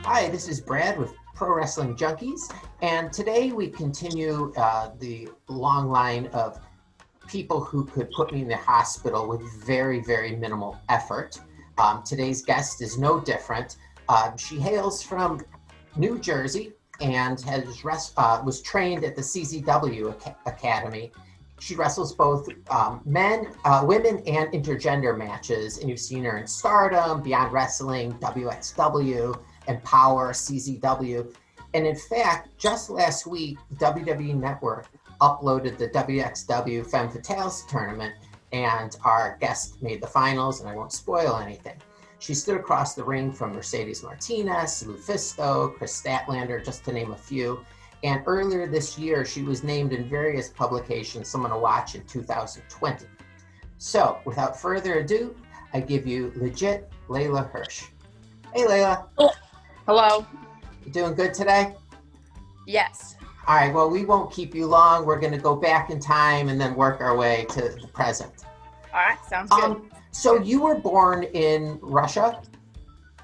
Hi, this is Brad with Pro Wrestling Junkies, and today we continue the long line of people who could put me in the hospital with very, very minimal effort. Today's guest is no different. She hails from New Jersey and was trained at the CZW Academy. She wrestles both women, and intergender matches, and you've seen her in Stardom, Beyond Wrestling, WXW, Empower, CZW. And in fact, just last week, WWE Network uploaded the WXW Femme Fatales tournament, and our guest made the finals, and I won't spoil anything. She stood across the ring from Mercedes Martinez, Lufisto, Chris Statlander, just to name a few. And earlier this year, she was named in various publications, someone to watch in 2020. So without further ado, I give you legit Leyla Hirsch. Hey, Leyla. Oh, hello. You doing good today? Yes. All right, well, we won't keep you long. We're going to go back in time and then work our way to the present. All right, sounds good. So you were born in Russia?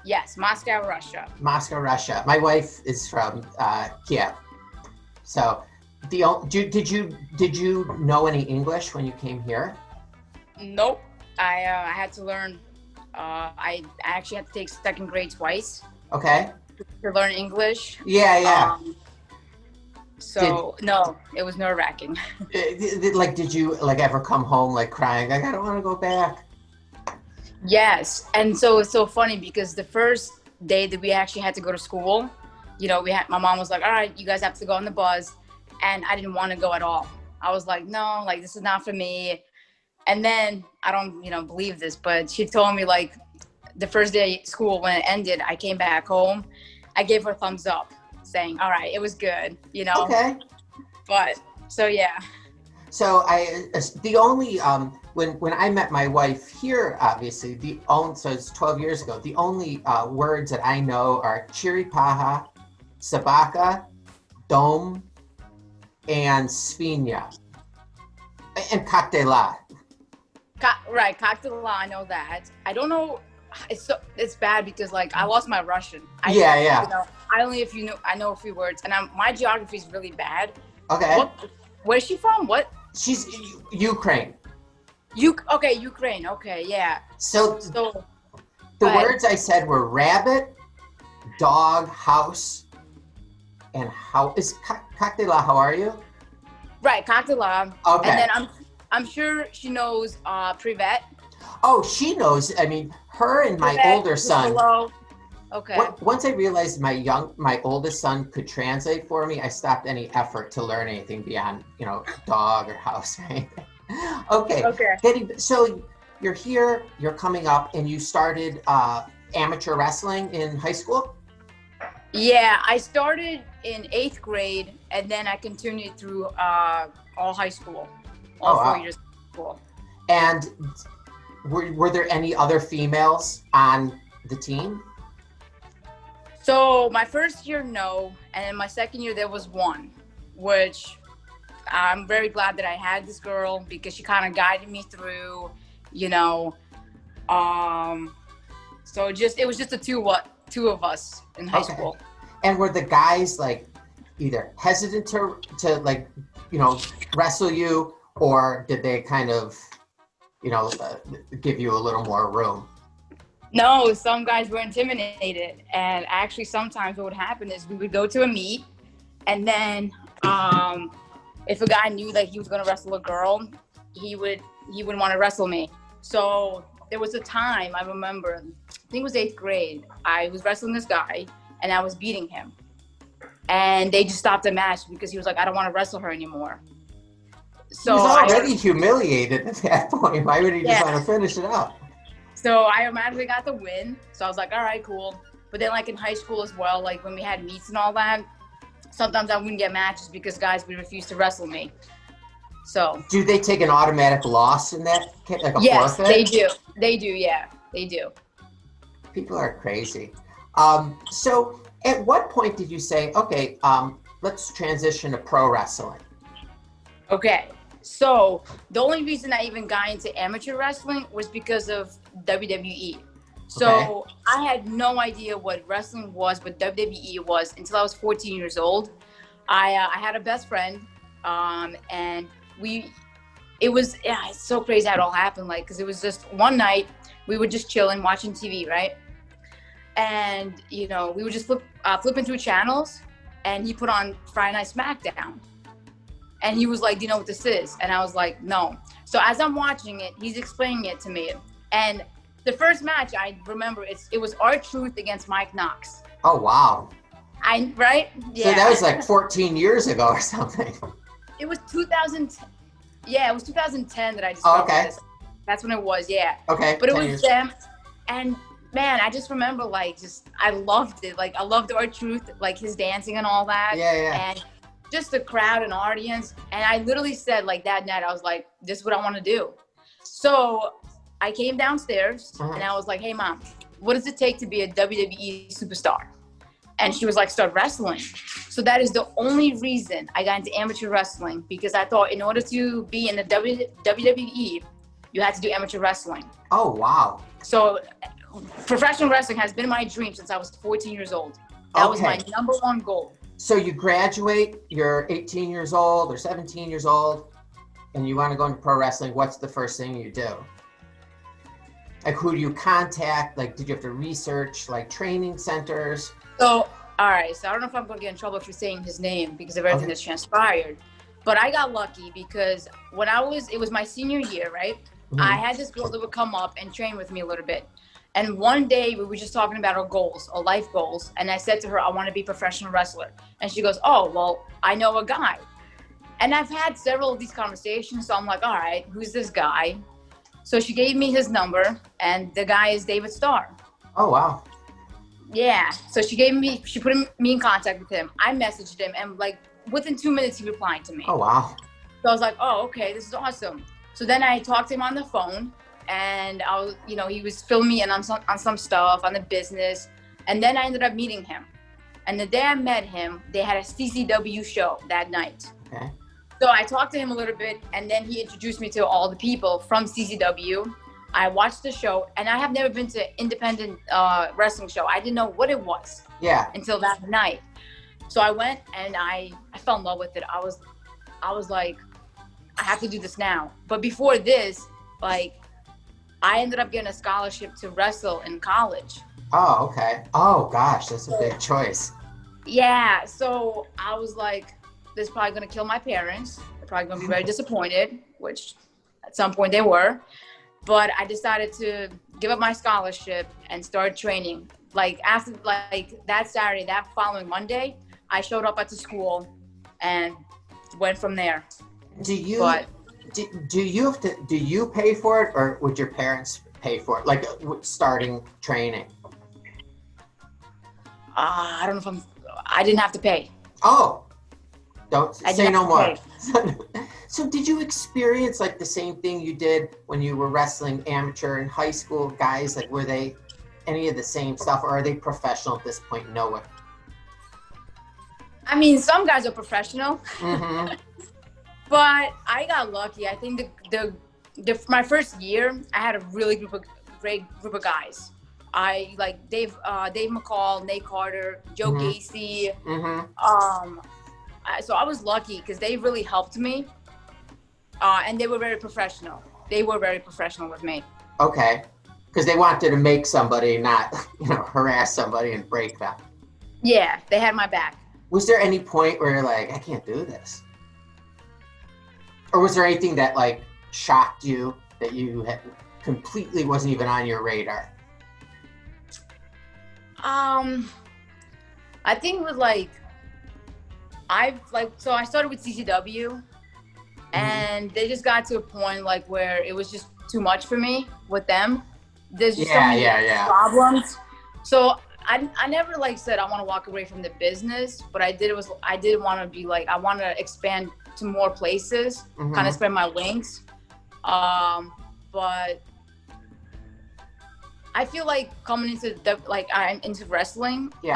Yes, Moscow, Russia. Moscow, Russia. My wife is from Kiev. So, did you know any English when you came here? Nope. I had to learn. I actually had to take second grade twice. Okay. To learn English. Yeah. No, it was nerve-wracking. Did you ever come home crying? I don't want to go back. Yes, and so it's so funny because the first day that we actually had to go to school, my mom was like, all right, you guys have to go on the bus. And I didn't want to go at all. I was like, no, this is not for me. And then I don't, believe this, but she told me the first day at school when it ended, I came back home. I gave her a thumbs up saying, all right, it was good, Okay. But so, yeah. So the only, when I met my wife here, obviously, so it's 12 years ago, the only words that I know are chiripaha, sabaka, dom, and svinya, and cocktaila. Right, cocktaila, I know that. I don't know, it's bad because I lost my Russian. Yeah. I know a few words, and my geography is really bad. Okay. Where's she from? What? She's Ukraine. Ukraine. Okay, yeah. So the words I said were rabbit, dog, house, and how is cocktaila? How are you? Right, cocktaila. Okay. And then I'm sure she knows privet. Oh, she knows. I mean, her and my Privet, older son. Hello. Okay. Once I realized my oldest son could translate for me, I stopped any effort to learn anything beyond, dog or house, right? Okay. So you're here, you're coming up, and you started amateur wrestling in high school? Yeah, I started in 8th grade, and then I continued through all high school, all 4 years of school. And were there any other females on the team? So my first year, no. And in my second year, there was one, which I'm very glad that I had this girl because she kind of guided me through, so it was just the two of us in high school. And were the guys either hesitant to wrestle you, or did they kind of, give you a little more room? No, some guys were intimidated, and actually sometimes what would happen is we would go to a meet, and then if a guy knew that he was going to wrestle a girl, he wouldn't want to wrestle me. So there was a time, I remember, I think it was 8th grade, I was wrestling this guy, and I was beating him. And they just stopped the match because he was like, I don't want to wrestle her anymore. So he was already humiliated at that point. Why would he just want to finish it up? So I automatically got the win. So I was like, all right, cool. But then in high school as well, when we had meets and all that, sometimes I wouldn't get matches because guys would refuse to wrestle me. So. Do they take an automatic loss in that? Yes, forfeit? They do. They do, yeah. They do. People are crazy. So at what point did you say, okay, let's transition to pro wrestling? Okay. So the only reason I even got into amateur wrestling was because of WWE. So I had no idea what wrestling was, what WWE was until I was 14 years old. I had a best friend, and it's so crazy how it all happened. Like, cause it was just one night we were just chilling, watching TV, right? And, you know, we were just flipping through channels, and he put on Friday Night SmackDown. And he was like, do you know what this is? And I was like, no. So as I'm watching it, he's explaining it to me. And the first match, I remember, it was R-Truth against Mike Knox. Oh, wow. Right? Yeah. So that was like 14 years ago or something. It was 2000. Yeah, it was 2010 that I discovered this. That's when it was, yeah. Okay. But it was them. And man, I just remember I loved it. Like, I loved R-Truth, like his dancing and all that. Yeah. And just the crowd and audience. And I literally said, like, that night, I was like, this is what I want to do. So I came downstairs and I was like, hey, Mom, what does it take to be a WWE superstar? And she was like, start wrestling. So that is the only reason I got into amateur wrestling, because I thought in order to be in the WWE, you had to do amateur wrestling. Oh, wow. So professional wrestling has been my dream since I was 14 years old. That was my number one goal. So you graduate, you're 18 years old or 17 years old, and you want to go into pro wrestling. What's the first thing you do? Like, who do you contact? Like, did you have to research, like, training centers? So, all right. So I don't know if I'm going to get in trouble for saying his name because of everything that's transpired. But I got lucky because it was my senior year, right? Mm-hmm. I had this girl that would come up and train with me a little bit. And one day we were just talking about our goals, our life goals. And I said to her, I want to be a professional wrestler. And she goes, oh, well, I know a guy. And I've had several of these conversations. So I'm like, all right, who's this guy? So she gave me his number, and the guy is David Starr. Oh, wow. Yeah. So she put me in contact with him. I messaged him, and like within 2 minutes, he replied to me. Oh, wow. So I was like, oh, okay, this is awesome. So then I talked to him on the phone, and he was filling me in on some stuff, on the business. And then I ended up meeting him. And the day I met him, they had a CCW show that night. Okay. So I talked to him a little bit, and then he introduced me to all the people from CCW. I watched the show, and I have never been to an independent wrestling show. I didn't know what it was until that night. So I went, and I fell in love with it. I was like, I have to do this now. But before this, like, I ended up getting a scholarship to wrestle in college. Oh, okay. Oh, gosh, that's a big choice. Yeah, so I was like, this is probably going to kill my parents. They're probably going to be very disappointed, which at some point they were. But I decided to give up my scholarship and start training. Like, after that Saturday, that following Monday, I showed up at the school and went from there. Do you pay for it, or would your parents pay for it? Like, starting training? I don't know I didn't have to pay. Oh. Don't say no more. So did you experience like the same thing you did when you were wrestling amateur in high school, guys? Like, were they any of the same stuff, or are they professional at this point? No. I mean, some guys are professional, mm-hmm. But I got lucky. I think my first year, I had a really great group of guys. I like Dave McCall, Nate Carter, Joe mm-hmm. Gacy. Mm-hmm. So I was lucky because they really helped me, and they were very professional. They were very professional with me. Okay, because they wanted to make somebody, not harass somebody and break them. Yeah, they had my back. Was there any point where you're like, I can't do this? Or was there anything that like shocked you that you had completely wasn't even on your radar? I think with I started with CCW, and they just got to a point like where it was just too much for me with them. There's just so many problems. So I never said I want to walk away from the business, but I did want to be I want to expand to more places, mm-hmm. kind of spread my wings. But I feel like coming into I'm into wrestling. Yeah.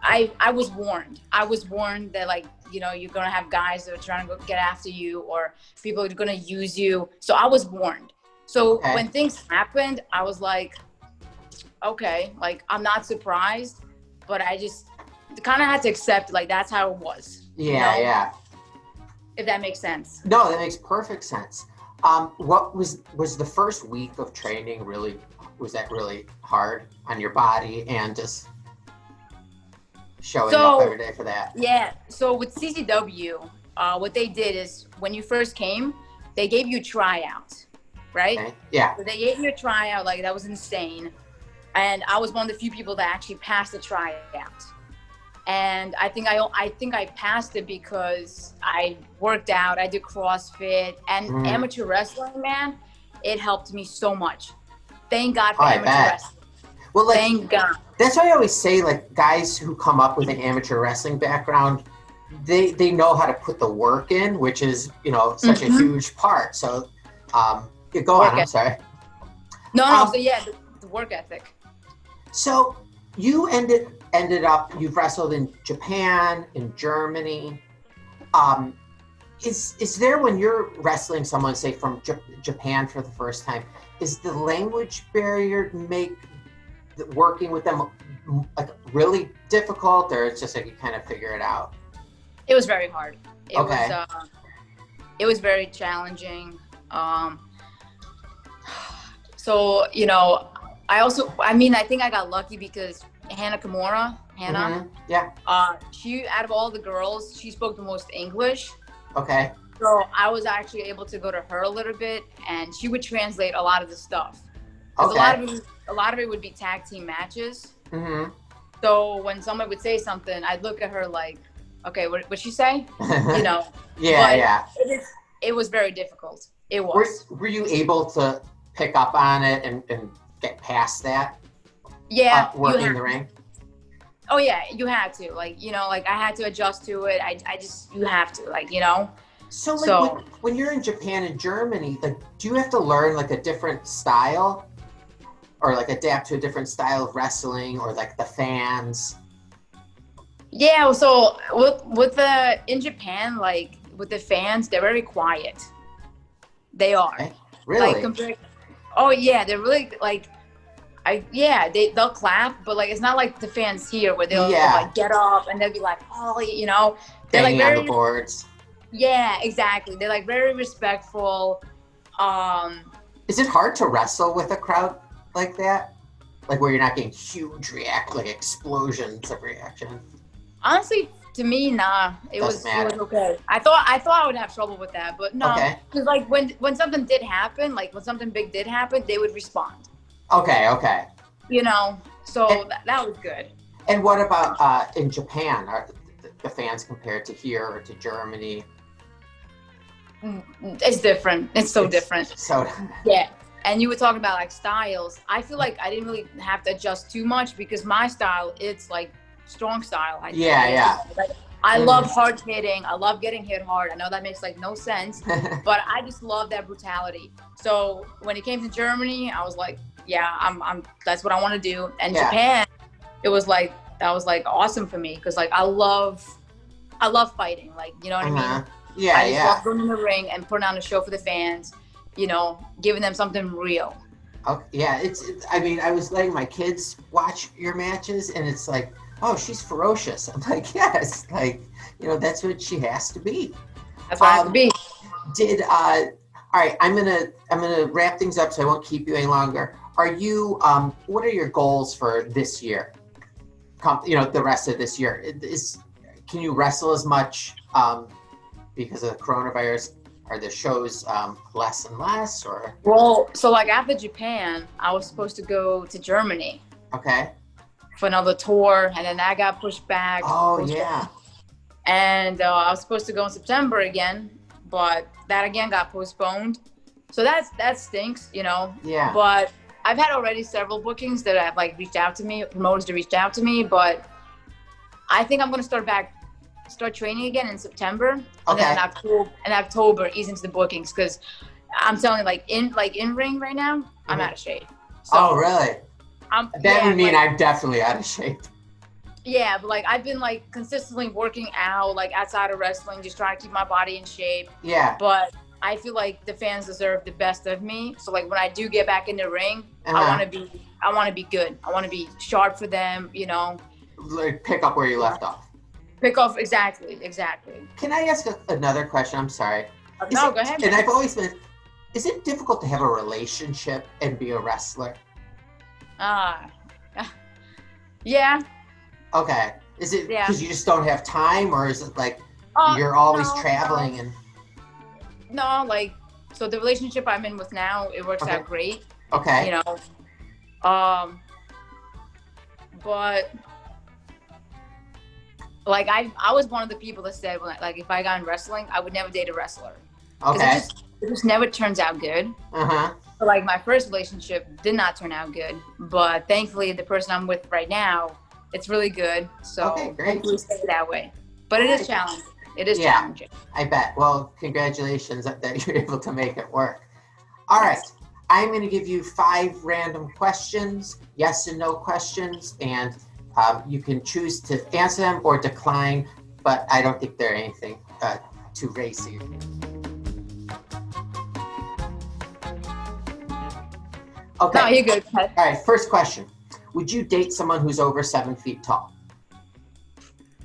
I was warned. I was warned that you're gonna have guys that are trying to go get after you, or people are gonna use you. So I was warned. So when things happened, I was like, okay, like I'm not surprised, but I just kind of had to accept like that's how it was. Yeah, yeah. If that makes sense. No, that makes perfect sense. What was the first week of training really? Was that really hard on your body and just showing up every day for that? Yeah. So with CCW, what they did is when you first came, they gave you a tryout, right? Okay. Yeah. So they gave you a tryout, like that was insane. And I was one of the few people that actually passed the tryout. And I think I passed it because I worked out, I did CrossFit, and amateur wrestling, man, it helped me so much. Thank God for amateur wrestling. Well, like, thank God. That's why I always say, like, guys who come up with an amateur wrestling background, they know how to put the work in, which is, you know, such a huge part. So, go on. I'm sorry. No. So yeah, the work ethic. So you ended up, you've wrestled in Japan, in Germany. Is there, when you're wrestling someone, say from Japan for the first time, is the language barrier make working with them like really difficult, or it's just like you kind of figure it out? It was very hard. It was very challenging. So, you know, I think I got lucky because Hannah Kimura, she, out of all the girls, she spoke the most English. Okay. So I was actually able to go to her a little bit, and she would translate a lot of the stuff. Because a lot of it would be tag team matches. So when someone would say something, I'd look at her like, okay, what'd she say? You know. It was very difficult. It was. Were you able to pick up on it and get past that? Yeah. Working the ring? Oh yeah, you had to. Like, you know, like I had to adjust to it. You have to, like, you know. So like when you're in Japan and Germany, like, do you have to learn like a different style, or like adapt to a different style of wrestling, or like the fans? Yeah, so in Japan, like with the fans, they're very quiet. They are. Okay. Really? Oh yeah, they're really like, they'll clap, but like it's not like the fans here where they'll like get up and they'll be like, oh, you know, they're banging like very on the boards. Yeah, exactly. They're like very respectful. Is it hard to wrestle with a crowd like that? Like where you're not getting huge explosions of reaction? Honestly, to me, nah. It was okay. I thought I would have trouble with that, but no. Because like when something did happen, like when something big did happen, they would respond. Okay. You know, so that was good. And what about in Japan? Are the fans compared to here or to Germany? It's different. It's different. So yeah. And you were talking about like styles. I feel like I didn't really have to adjust too much because my style, it's like strong style. Like, I love hard hitting. I love getting hit hard. I know that makes like no sense, but I just love that brutality. So when it came to Germany, I was like, yeah, I'm that's what I want to do. And Japan, that was like awesome for me because like I love fighting. Like, you know what I mean? I just love going in the ring and putting on a show for the fans. You know, giving them something real. Okay, yeah, I mean, I was letting my kids watch your matches, and it's like, oh, she's ferocious. I'm like, yes, like, you know, that's what she has to be. That's what I have to be. All right, I'm gonna wrap things up so I won't keep you any longer. Are you, what are your goals for this year? You know, the rest of this year. Can you wrestle as much because of the coronavirus? Are the shows less and less, or? Well, so like after Japan, I was supposed to go to Germany. Okay. For another tour, and then that got pushed back. Oh, yeah. And I was supposed to go in September again, but that again got postponed. So that stinks, you know. Yeah. But I've had already several bookings that have like reached out to me, promoters that reached out to me, but I think I'm gonna start training again in September, and then in October ease into the bookings because I'm telling you, like in ring right now, I'm out of shape. So, oh really? I'm definitely out of shape. Yeah, but like I've been like consistently working out like outside of wrestling, just trying to keep my body in shape. Yeah. But I feel like the fans deserve the best of me. So like when I do get back in the ring, Uh-huh. I want to be good. I want to be sharp for them, Like pick up where you left off. Pick off exactly. Can I ask another question? I'm sorry. No, go ahead. And I've always been, is it difficult to have a relationship and be a wrestler? Yeah. Okay. Is it Yeah. because you just don't have time, or is it like you're always traveling and? No, like, so the relationship I'm in with now, it works out great. Okay. But like I was one of the people that said like if I got in wrestling, I would never date a wrestler. Okay. It just never turns out good. Uh-huh. So, like my first relationship did not turn out good, but thankfully the person I'm with right now, it's really good. So hopefully stay that way. But it is challenging. It is challenging. I bet. Well, congratulations that you're able to make it work. All right. I'm going to give you 5 random questions, yes and no questions, and you can choose to answer them or decline, but I don't think they're anything too racy. Okay. No, you're good. All right, first question. Would you date someone who's over 7 feet tall?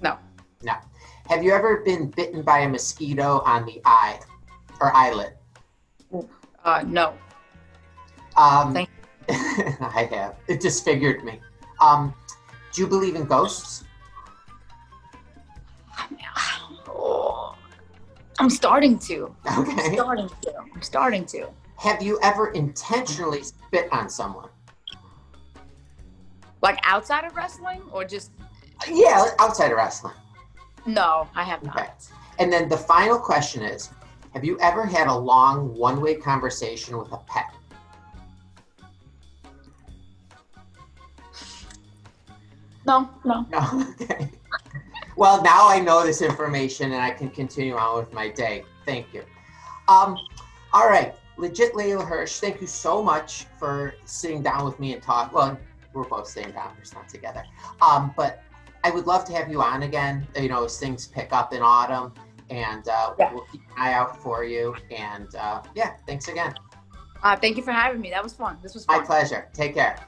No. No. Have you ever been bitten by a mosquito on the eye or eyelid? No. I have. It disfigured me. Do you believe in ghosts? I'm starting to. Okay. I'm starting to. Have you ever intentionally spit on someone? Like outside of wrestling or just? Yeah, outside of wrestling. No, I have not. Okay. And then the final question is, have you ever had a long one-way conversation with a pet? No. No, okay. Well, now I know this information and I can continue on with my day. Thank you. All right, legit Leyla Hirsch, thank you so much for sitting down with me and talk. Well, we're both sitting down, just not together. But I would love to have you on again, as things pick up in autumn, and we'll keep an eye out for you. And thanks again. Thank you for having me. That was fun. This was fun. My pleasure. Take care.